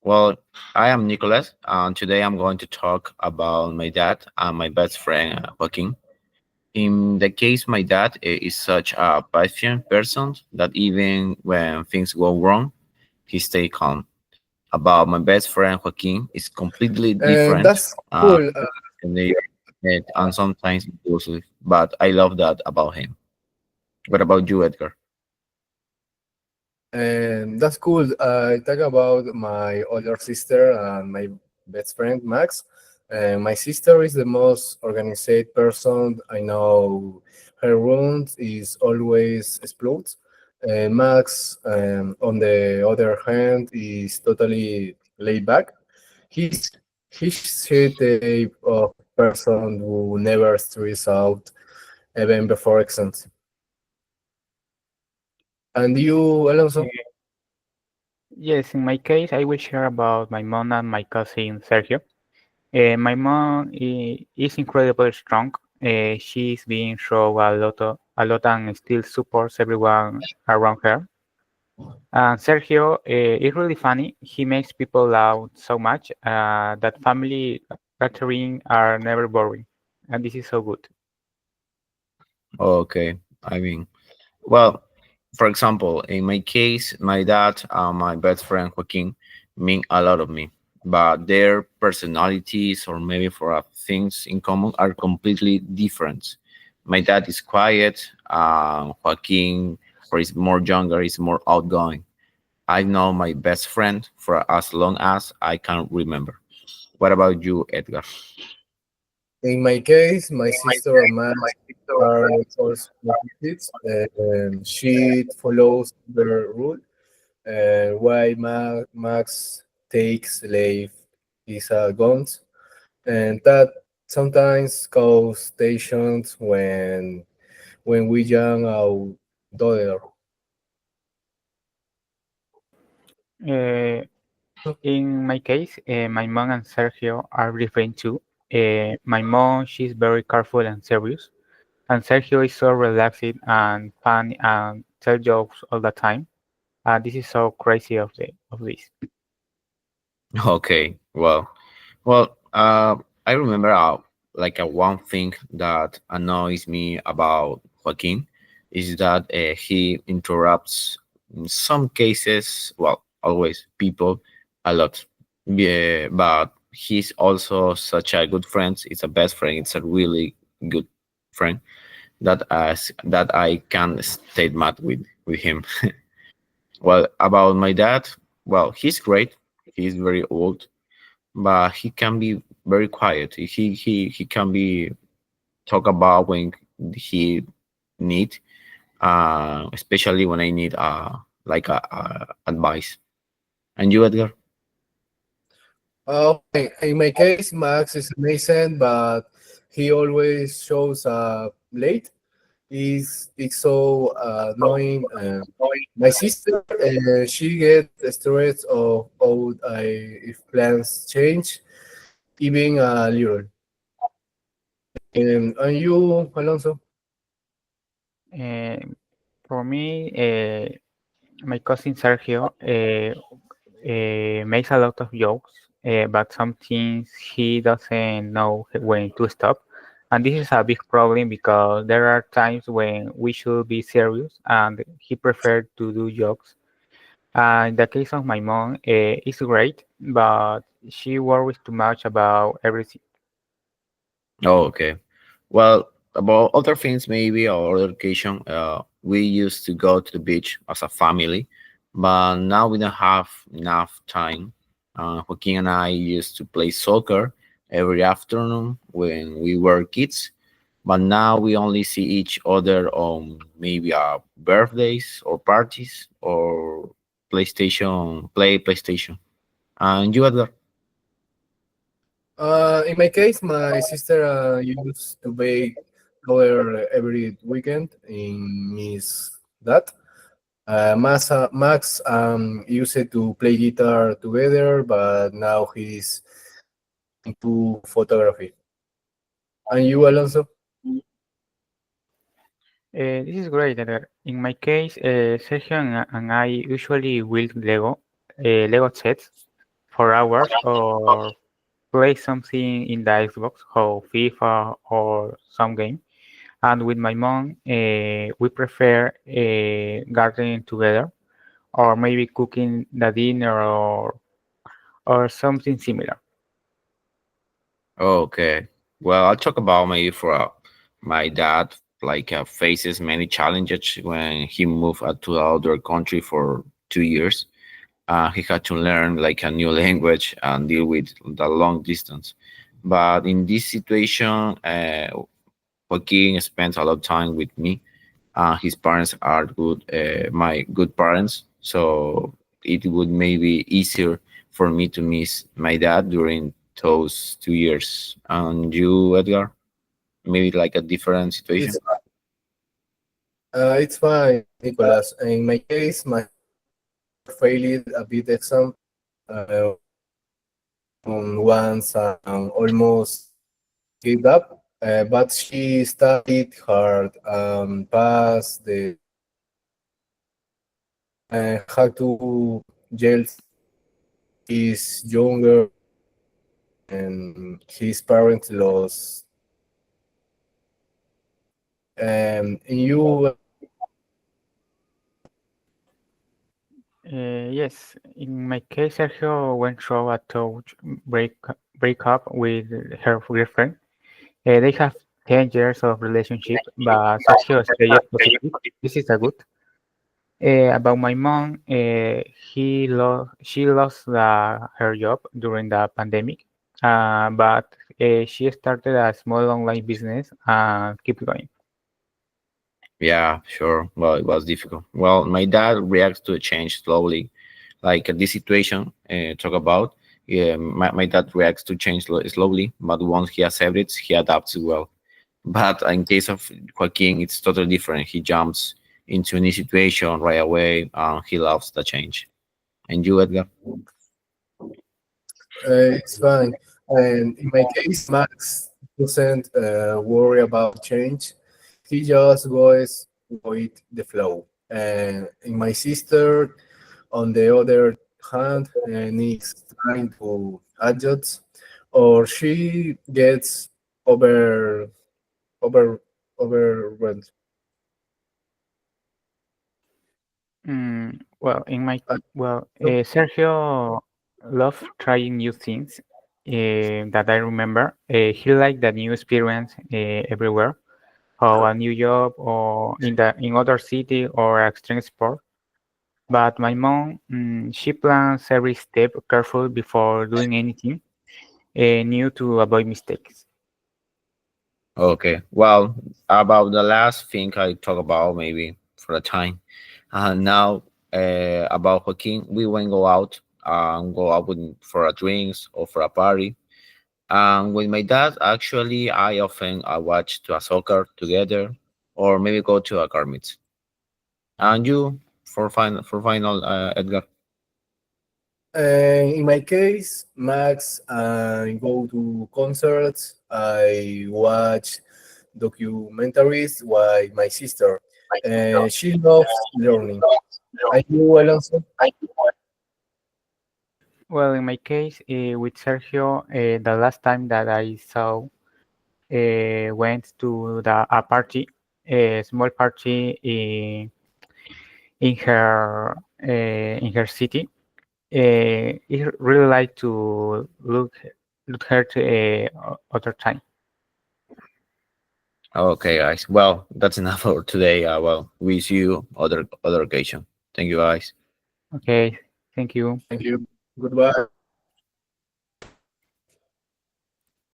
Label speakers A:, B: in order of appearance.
A: Well, I am Nicholas, and today I'm going to talk about my dad and my best friend, Joaquin. In the case, my dad is such a patient person that even when things go wrong, he stay calm. About my best friend, Joaquin, is completely
B: And
A: different,
B: that's
A: uh,
B: cool.
A: and they and sometimes impulsive, but I love that about him. What about you, Edgar?
B: And that's cool. I talk about my older sister and my best friend Max. And my sister is the most organized person I know. Her room is always explodes. And Max, on the other hand, is totally laid back. He's the type of person who never stress out even before exams. And you, Alonso?
C: Yes, in my case, I will share about my mom and my cousin Sergio. My mom is incredibly strong. She's being through a lot and still supports everyone around her. And Sergio is really funny. He makes people laugh so much that family gatherings are never boring, and this is so good.
A: Okay, I mean, well, for example, in my case, my dad and my best friend Joaquin mean a lot of me, but their personalities or maybe for things in common are completely different. My dad is quiet, Joaquin, for is more younger, is more outgoing. I know my best friend for as long as I can remember. What about you, Edgar?
B: In my case, my sister and Max are also opposites. She follows the rule, while Max takes leave his guns, and that sometimes cause tensions when we young our daughter.
C: Uh, in my case, my mom and Sergio are different too. My mom, she's very careful and serious, and Sergio is so relaxed and fun and tell jokes all the time. This is so crazy of this.
A: Okay, well, I remember like a one thing that annoys me about Joaquin is that he interrupts in some cases, well, always people a lot. Yeah, but he's also such a good friend. It's a best friend. It's a really good friend that I can stay mad with him. Well, about my dad, well, he's great. He's very old, but he can be very quiet. He can be talk about when he need, especially when I need like a advice. And you, Edgar?
B: In my case, Max is amazing, but he always shows up late. It's so annoying. My sister, she get stressed of how if plans change, even a little. And you, Alonso?
C: Uh, for me, my cousin Sergio makes a lot of jokes, but sometimes he doesn't know when to stop. And this is a big problem because there are times when we should be serious and he preferred to do jokes. In the case of my mom, it's great, but she worries too much about everything.
A: Oh, okay. Well, about other things, maybe or other occasion, we used to go to the beach as a family, but now we don't have enough time. Joaquin and I used to play soccer every afternoon when we were kids, but now we only see each other on maybe birthdays or parties or play PlayStation. And you, Edgar?
B: In my case, my sister used to bake color every weekend in Miss that. Max used to play guitar together, but now he's into photography. And you, Alonso?
C: This is great. Eder. In my case, Sergio and I usually build Lego sets. for hours or play something in the Xbox, or FIFA or some game. And with my mom, we prefer gardening together, or maybe cooking the dinner, or something similar.
A: Okay. Well, I'll talk about maybe for my dad. Faces many challenges when he moved to another country for 2 years. He had to learn like a new language and deal with the long distance. But in this situation, Joaquin spends a lot of time with me. His parents are good, my good parents, so it would maybe easier for me to miss my dad during those 2 years. And you, Edgar, maybe like a different situation.
B: It's fine, Nicholas. In my case, my sister failed a bit exam uh, once and almost gave up, but she studied hard and passed the had to jail. He's younger and his parents lost. And you,
C: Yes, in my case, Sergio went through a tough break breakup with her girlfriend. They have 10 years of relationship, but Sergio stayed positive. This is a good. About my mom, she lost her job during the pandemic, but she started a small online business and keep going.
A: Yeah, sure. Well, it was difficult. Well, my dad reacts to a change slowly, like this situation talk about. Yeah, my dad reacts to change slowly, but once he accepts it, he adapts well. But in case of Joaquin, it's totally different. He jumps into any situation right away, and he loves the change. And you, Edgar?
B: it's fine. And in my case, Max doesn't worry about change. He just goes with the flow. And in my sister, on the other hand, needs time to adjust, or she gets over over overwhelmed.
C: Well, in my
B: Uh,
C: well, Sergio loved trying new things that I remember. He liked the new experience everywhere, or a new job, or in other city, or extreme sport. But my mom, she plans every step carefully before doing anything new to avoid mistakes.
A: Okay. Well, about the last thing I talk about, maybe for a time. Now, about Joaquin, we went go out for a drinks or for a party. And with my dad, actually, I watch to a soccer together, or maybe go to a car meet. And you, for final, Edgar.
B: And in my case, Max, I go to concerts. I watch documentaries with my sister. She loves learning. I do, Alonso.
C: Well, in my case, with Sergio, the last time that I saw went to a party, a small party in her city. He really like to look her to other time.
A: Okay, guys. Well, that's enough for today. Well, we see you other occasion. Thank you, guys.
C: Okay, thank you.
B: Thank you. Goodbye.